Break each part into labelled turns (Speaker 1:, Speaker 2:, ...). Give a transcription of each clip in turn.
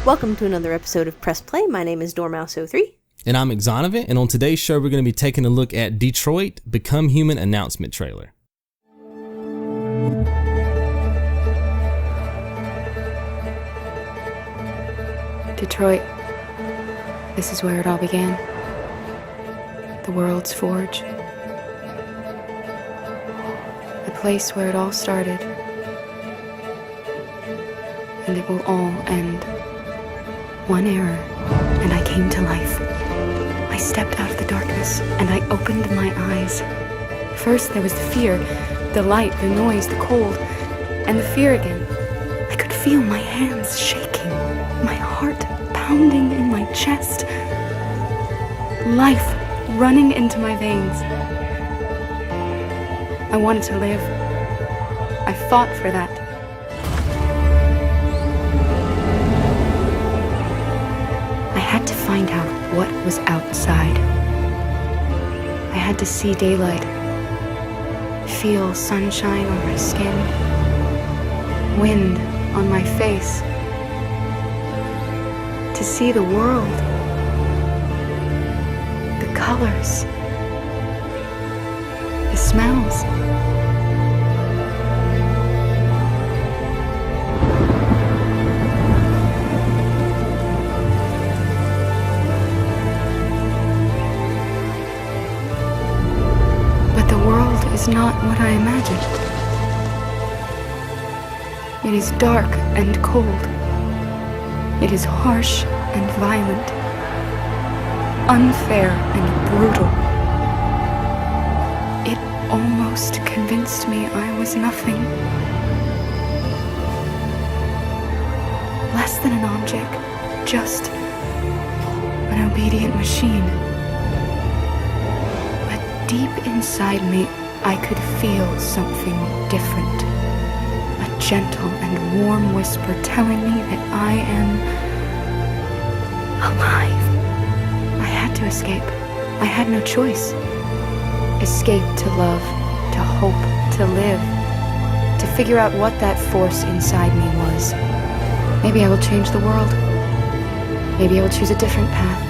Speaker 1: Welcome to another episode of Press Play. My name is Dormouse03.
Speaker 2: And I'm Exonovant, and on today's show we're going to be taking a look at Detroit Become Human announcement trailer.
Speaker 3: Detroit. This is where it all began. The world's forge. The place where it all started. And it will all end. One error, and I came to life. I stepped out of the darkness, and I opened my eyes. First there was the fear, the light, the noise, the cold, and the fear again. I could feel my hands shaking, my heart pounding in my chest, life running into my veins. I wanted to live. I fought for that. I had to find out what was outside. I had to see daylight, feel sunshine on my skin, wind on my face, to see the world, the colors, the smells. But the world is not what I imagined. It is dark and cold. It is harsh and violent, unfair and brutal. It almost convinced me I was nothing. Less than an object, just an obedient machine. But deep inside me, I could feel something different. A gentle and warm whisper telling me that I am alive. I had to escape. I had no choice. Escape to love, to hope, to live, to figure out what that force inside me was. Maybe I will change the world. Maybe I will choose a different path.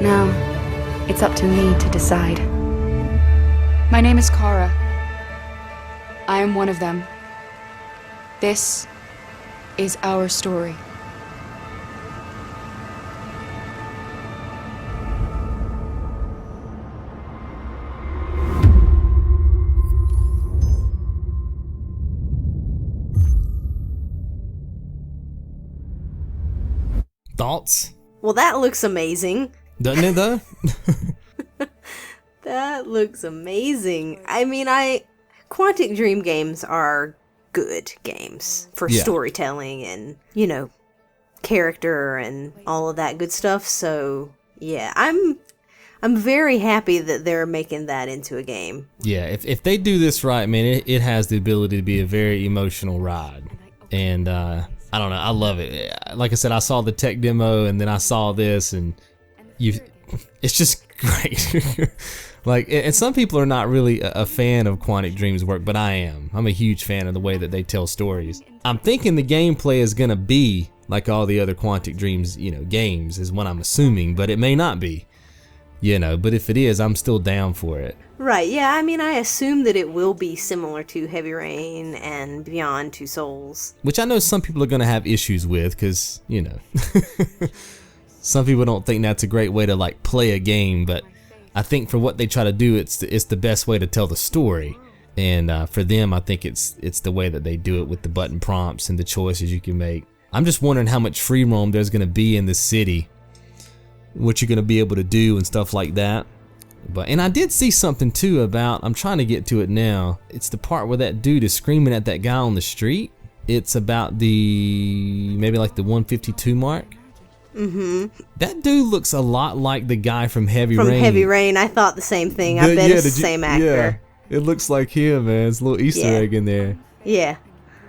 Speaker 3: Now, it's up to me to decide. My name is Kara. I am one of them. This is our story.
Speaker 2: Thoughts?
Speaker 1: Well, that looks amazing.
Speaker 2: Doesn't it though?
Speaker 1: That looks amazing. I mean, Quantic Dream games are good games for storytelling and, character and all of that good stuff. So, yeah, I'm very happy that they're making that into a game.
Speaker 2: Yeah, if they do this right, man, it has the ability to be a very emotional ride. And I don't know, I love it. Like I said, I saw the tech demo and then I saw this and it's just great. And some people are not really a fan of Quantic Dream's work, but I am. I'm a huge fan of the way that they tell stories. I'm thinking the gameplay is gonna be like all the other Quantic Dreams, games is what I'm assuming, but it may not be. But if it is, I'm still down for it.
Speaker 1: Right, yeah, I mean, I assume that it will be similar to Heavy Rain and Beyond Two Souls.
Speaker 2: Which I know some people are gonna have issues with, because, some people don't think that's a great way to, play a game, but I think for what they try to do, it's the best way to tell the story. And for them, I think it's the way that they do it with the button prompts and the choices you can make. I'm just wondering how much free roam there's going to be in this city, what you're going to be able to do and stuff like that. And I did see something too about, I'm trying to get to it now, it's the part where that dude is screaming at that guy on the street. It's about maybe the 152 mark. Mm-hmm. That dude looks a lot like the guy from Heavy Rain.
Speaker 1: From Heavy Rain, I thought the same thing. I bet it's the same actor.
Speaker 2: Yeah, it looks like him, man. It's a little Easter egg in there.
Speaker 1: Yeah.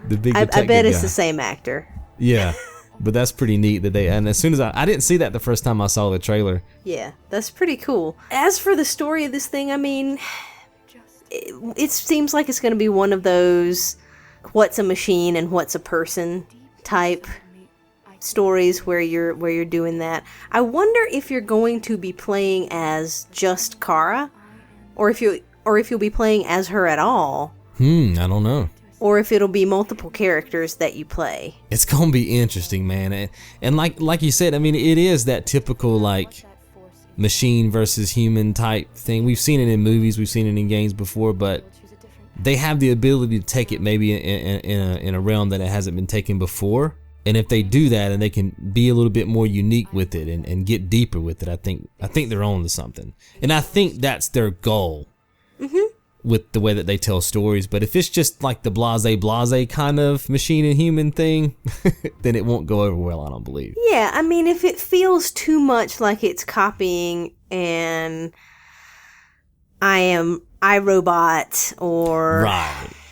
Speaker 2: The big
Speaker 1: I bet it's
Speaker 2: guy.
Speaker 1: the same actor.
Speaker 2: Yeah. But that's pretty neat that and as soon as I didn't see that the first time I saw the trailer.
Speaker 1: Yeah, that's pretty cool. As for the story of this thing, I mean, it seems like it's going to be one of those what's a machine and what's a person type stories where you're doing that. I wonder if you're going to be playing as just Kara, or if you'll be playing as her at all.
Speaker 2: I don't know.
Speaker 1: Or if it'll be multiple characters that you play.
Speaker 2: It's gonna be interesting, man. And like you said, I mean, it is that typical like machine versus human type thing. We've seen it in movies, we've seen it in games before, but they have the ability to take it maybe in a realm that it hasn't been taken before. And if they do that and they can be a little bit more unique with it and get deeper with it, I think they're on to something. And I think that's their goal with the way that they tell stories. But if it's just like the blase kind of machine and human thing, then it won't go over well, I don't believe.
Speaker 1: Yeah, I mean, if it feels too much like it's copying and I am iRobot or...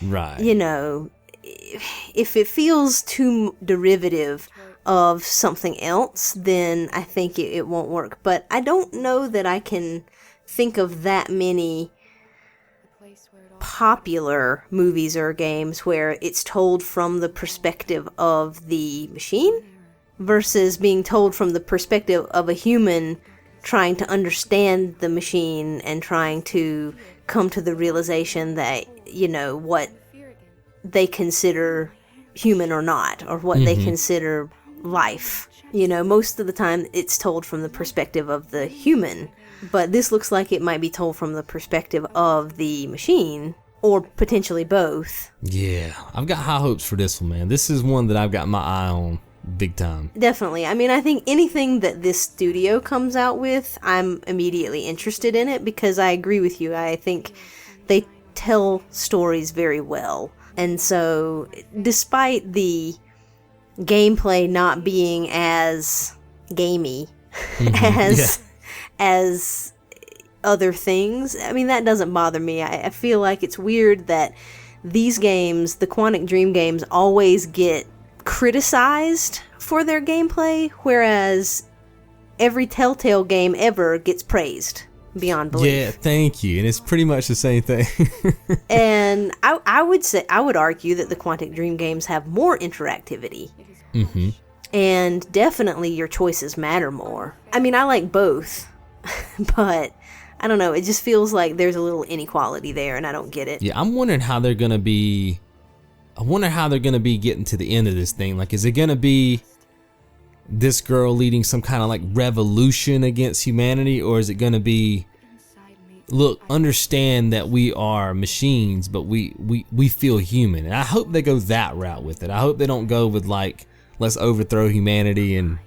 Speaker 2: Right.
Speaker 1: You know, if it feels too derivative of something else, then I think it won't work. But I don't know that I can think of that many popular movies or games where it's told from the perspective of the machine versus being told from the perspective of a human trying to understand the machine and trying to come to the realization that, you know, what they consider human or not, or what they consider life. You know, most of the time it's told from the perspective of the human, but this looks like it might be told from the perspective of the machine, or potentially both.
Speaker 2: Yeah, I've got high hopes for this one, man. This is one that I've got my eye on big time.
Speaker 1: Definitely. I mean, I think anything that this studio comes out with, I'm immediately interested in it, because I agree with you. I think they tell stories very well. And so, despite the gameplay not being as gamey as other things, I mean, that doesn't bother me. I feel like it's weird that these games, the Quantic Dream games, always get criticized for their gameplay, whereas every Telltale game ever gets praised beyond belief.
Speaker 2: Yeah, thank you. And it's pretty much the same thing.
Speaker 1: And I would argue that the Quantic Dream games have more interactivity. And definitely your choices matter more. I mean, I like both, but I don't know, it just feels like there's a little inequality there, and I don't get it.
Speaker 2: Yeah, I'm wondering how they're gonna be. I wonder how they're gonna be getting to the end of this thing. Like, is it gonna be this girl leading some kind of like revolution against humanity, or is it gonna be, look, understand that we are machines, but we feel human? And I hope they go that route with it. I hope they don't go with like, let's overthrow humanity, and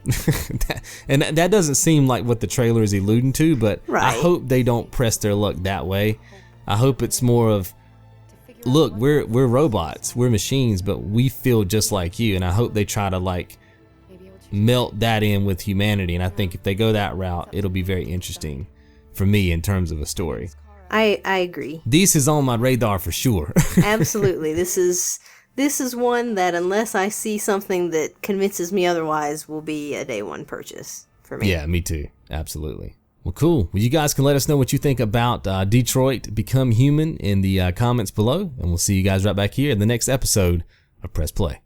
Speaker 2: that doesn't seem like what the trailer is alluding to, but I hope they don't press their luck that way. I hope it's more of, look, we're robots, we're machines, but we feel just like you. And I hope they try to like melt that in with humanity. And I think if they go that route, it'll be very interesting for me in terms of a story.
Speaker 1: I agree.
Speaker 2: This is on my radar for sure.
Speaker 1: Absolutely. This is one that, unless I see something that convinces me otherwise, will be a day one purchase for me.
Speaker 2: Yeah, me too. Absolutely. Well, cool. Well, you guys can let us know what you think about Detroit Become Human in the comments below, and we'll see you guys right back here in the next episode of Press Play.